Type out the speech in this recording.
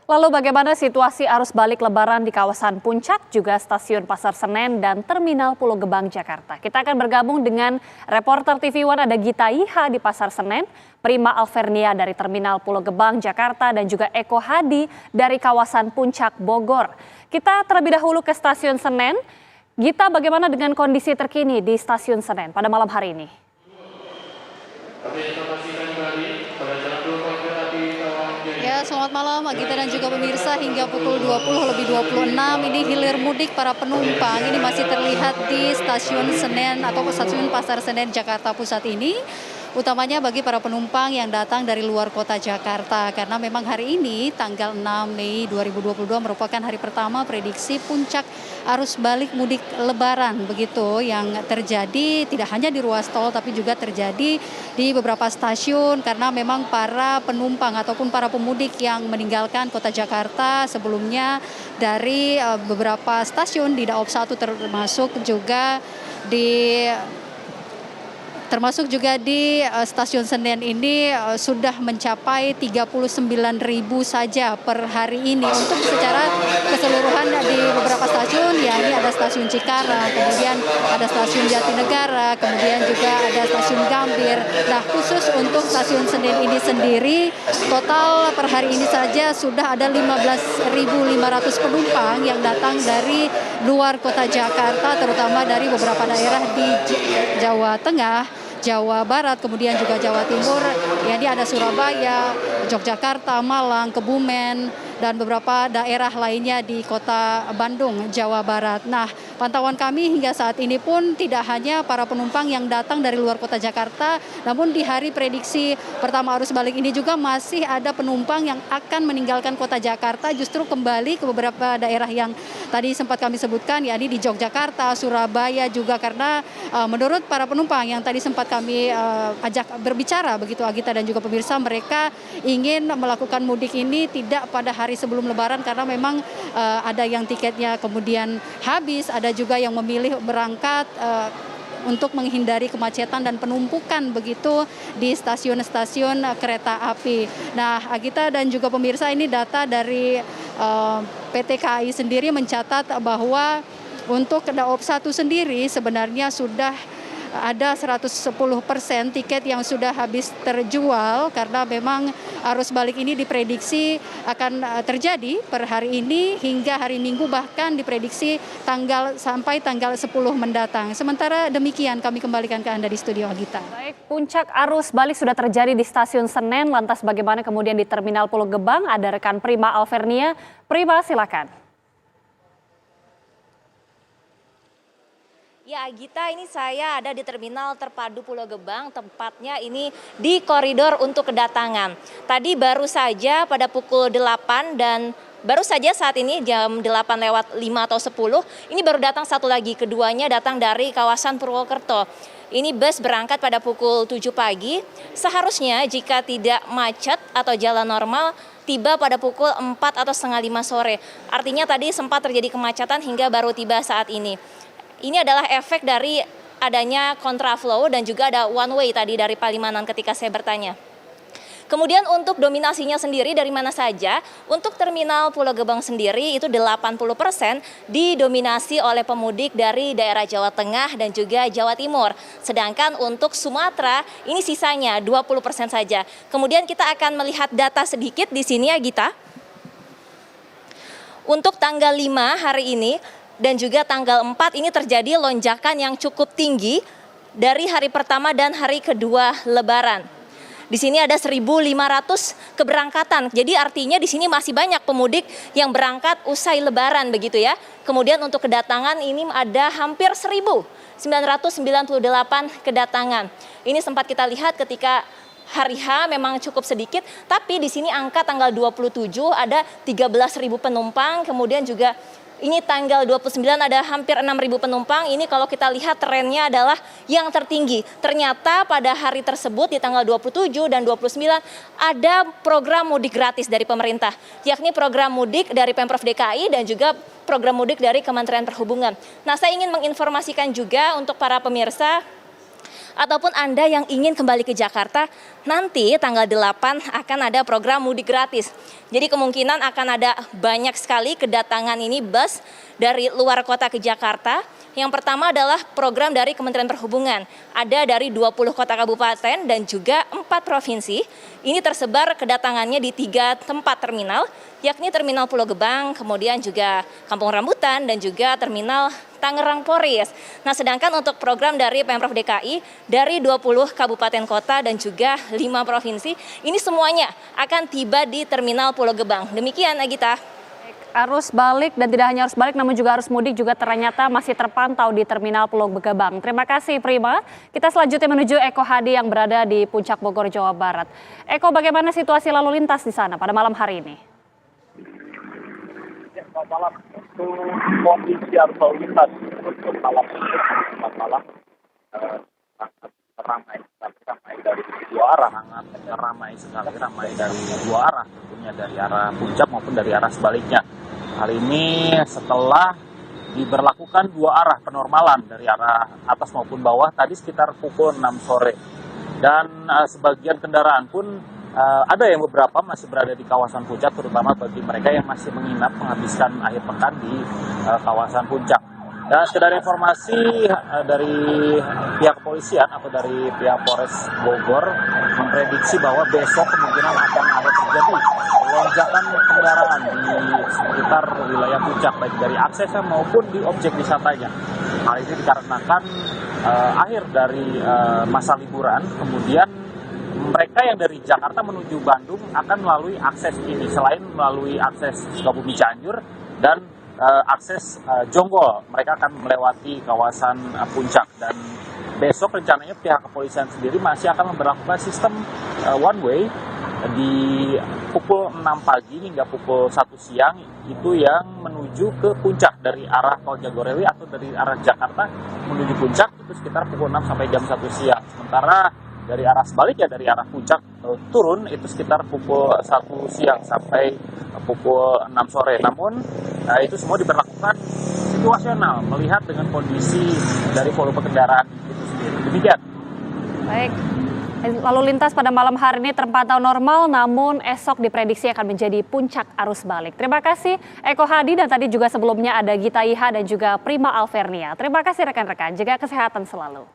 Lalu bagaimana situasi arus balik Lebaran di kawasan Puncak, juga stasiun Pasar Senen dan Terminal Pulau Gebang, Jakarta? Kita akan bergabung dengan reporter TV One, ada Gita Iha di Pasar Senen, Prima Alvernia dari Terminal Pulau Gebang, Jakarta, dan juga Eko Hadi dari kawasan Puncak, Bogor. Kita terlebih dahulu ke stasiun Senen. Gita, bagaimana dengan kondisi terkini di stasiun Senen pada malam hari ini? Ya, selamat malam Agita dan juga pemirsa. Hingga pukul 20:26 ini hilir mudik para penumpang ini masih terlihat di stasiun Senen atau stasiun Pasar Senen Jakarta Pusat ini. Utamanya bagi para penumpang yang datang dari luar kota Jakarta, karena memang hari ini tanggal 6 Mei 2022 merupakan hari pertama prediksi puncak arus balik mudik Lebaran begitu, yang terjadi tidak hanya di ruas tol tapi juga terjadi di beberapa stasiun, karena memang para penumpang ataupun para pemudik yang meninggalkan kota Jakarta sebelumnya dari beberapa stasiun di Daob 1 termasuk juga di stasiun Senen ini sudah mencapai 39.000 saja per hari ini. Untuk secara keseluruhan di beberapa stasiun, ya ini ada stasiun Cikarang, kemudian ada stasiun Jatinegara, kemudian juga ada stasiun Gambir. Nah, khusus untuk stasiun Senen ini sendiri, total per hari ini saja sudah ada 15.500 penumpang yang datang dari luar kota Jakarta, terutama dari beberapa daerah di Jawa Tengah, Jawa Barat, kemudian juga Jawa Timur. Ya, ini ada Surabaya, Yogyakarta, Malang, Kebumen, dan beberapa daerah lainnya di kota Bandung, Jawa Barat. Nah, pantauan kami hingga saat ini pun tidak hanya para penumpang yang datang dari luar kota Jakarta, namun di hari prediksi pertama arus balik ini juga masih ada penumpang yang akan meninggalkan kota Jakarta, justru kembali ke beberapa daerah yang tadi sempat kami sebutkan, yakni di Yogyakarta, Surabaya juga, karena menurut para penumpang yang tadi sempat kami ajak berbicara begitu Agita dan juga pemirsa, mereka ingin melakukan mudik ini tidak pada hari sebelum Lebaran, karena memang ada yang tiketnya kemudian habis, ada juga yang memilih berangkat untuk menghindari kemacetan dan penumpukan begitu di stasiun-stasiun kereta api. Nah, Agita dan juga pemirsa, ini data dari PT KAI sendiri mencatat bahwa untuk Daob 1 sendiri sebenarnya sudah ada 110% tiket yang sudah habis terjual, karena memang arus balik ini diprediksi akan terjadi per hari ini hingga hari Minggu, bahkan diprediksi sampai tanggal 10 mendatang. Sementara demikian, kami kembalikan ke Anda di studio, Agita. Baik, puncak arus balik sudah terjadi di stasiun Senen, lantas bagaimana kemudian di Terminal Pulau Gebang? Ada rekan Prima Alvernia. Prima, silakan. Ya, Agita, ini saya ada di Terminal Terpadu Pulau Gebang, tempatnya ini di koridor untuk kedatangan. Tadi baru saja pada pukul 8 dan baru saja saat ini jam 8:05 atau 10, ini baru datang satu lagi, keduanya datang dari kawasan Purwokerto. Ini bus berangkat pada pukul 7 pagi, seharusnya jika tidak macet atau jalan normal, tiba pada pukul 4 atau setengah 5 sore. Artinya tadi sempat terjadi kemacetan hingga baru tiba saat ini. Ini adalah efek dari adanya kontraflow dan juga ada one way tadi dari Palimanan ketika saya bertanya. Kemudian untuk dominasinya sendiri dari mana saja? Untuk Terminal Pulau Gebang sendiri itu 80% didominasi oleh pemudik dari daerah Jawa Tengah dan juga Jawa Timur. Sedangkan untuk Sumatera ini sisanya 20% saja. Kemudian kita akan melihat data sedikit di sini ya, Gita. Untuk tanggal 5 hari ini dan juga tanggal 4 ini terjadi lonjakan yang cukup tinggi dari hari pertama dan hari kedua Lebaran. Di sini ada 1.500 keberangkatan. Jadi artinya di sini masih banyak pemudik yang berangkat usai Lebaran begitu ya. Kemudian untuk kedatangan ini ada hampir 1.998 kedatangan. Ini sempat kita lihat ketika hari H memang cukup sedikit, tapi di sini angka tanggal 27 ada 13.000 penumpang, kemudian juga ini tanggal 29 ada hampir 6.000 penumpang. Ini kalau kita lihat trennya adalah yang tertinggi. Ternyata pada hari tersebut di tanggal 27 dan 29 ada program mudik gratis dari pemerintah. Yakni program mudik dari Pemprov DKI dan juga program mudik dari Kementerian Perhubungan. Nah, saya ingin menginformasikan juga untuk para pemirsa, ataupun Anda yang ingin kembali ke Jakarta, nanti tanggal 8 akan ada program mudik gratis. Jadi kemungkinan akan ada banyak sekali kedatangan ini bus dari luar kota ke Jakarta. Yang pertama adalah program dari Kementerian Perhubungan. Ada dari 20 kota kabupaten dan juga 4 provinsi. Ini tersebar kedatangannya di 3 tempat terminal, yakni Terminal Pulau Gebang, kemudian juga Kampung Rambutan, dan juga Terminal Tangerang Poris. Nah, sedangkan untuk program dari Pemprov DKI, dari 20 kabupaten kota dan juga 5 provinsi, ini semuanya akan tiba di Terminal Pulau Gebang. Demikian, Agita. Arus balik dan tidak hanya arus balik namun juga arus mudik juga ternyata masih terpantau di Terminal Pulau Gebang. Terima kasih Prima. Kita selanjutnya menuju Eko Hadi yang berada di Puncak Bogor, Jawa Barat. Eko, bagaimana situasi lalu lintas di sana pada malam hari ini? Selamat malam. Untuk kondisi arus lalu lintas untuk malam ramai dari dua arah, ramai dari dua arah, tentunya dari arah puncak maupun dari arah sebaliknya. Hal ini setelah diberlakukan dua arah penormalan dari arah atas maupun bawah tadi sekitar pukul 6 sore. Dan sebagian kendaraan pun ada yang beberapa masih berada di kawasan puncak, terutama bagi mereka yang masih menginap menghabiskan akhir pekan di kawasan puncak. Dan sekedar informasi dari pihak kepolisian atau dari pihak Polres Bogor memprediksi bahwa besok kemungkinan akan ada terjadi lonjakan kendaraan di sekitar wilayah puncak, baik dari aksesnya maupun di objek wisatanya. Hal ini dikarenakan akhir dari masa liburan, kemudian mereka yang dari Jakarta menuju Bandung akan melalui akses ini, selain melalui akses Sukabumi Cianjur dan akses Jonggol, mereka akan melewati kawasan puncak. Dan besok rencananya pihak kepolisian sendiri masih akan memberlakukan sistem one way di pukul 6 pagi hingga pukul 1 siang, itu yang menuju ke puncak dari arah Tol Jagorawi atau dari arah Jakarta menuju puncak itu sekitar pukul 6 sampai jam 1 siang. Sementara dari arah sebaliknya, dari arah puncak turun itu sekitar pukul 1 siang sampai pukul 6 sore. Namun itu semua diberlakukan situasional melihat dengan kondisi dari volume kendaraan itu sendiri. Demikian. Baik. Lalu lintas pada malam hari ini terpantau normal, namun esok diprediksi akan menjadi puncak arus balik. Terima kasih Eko Hadi, dan tadi juga sebelumnya ada Gita Iha dan juga Prima Alvernia. Terima kasih rekan-rekan, jaga kesehatan selalu.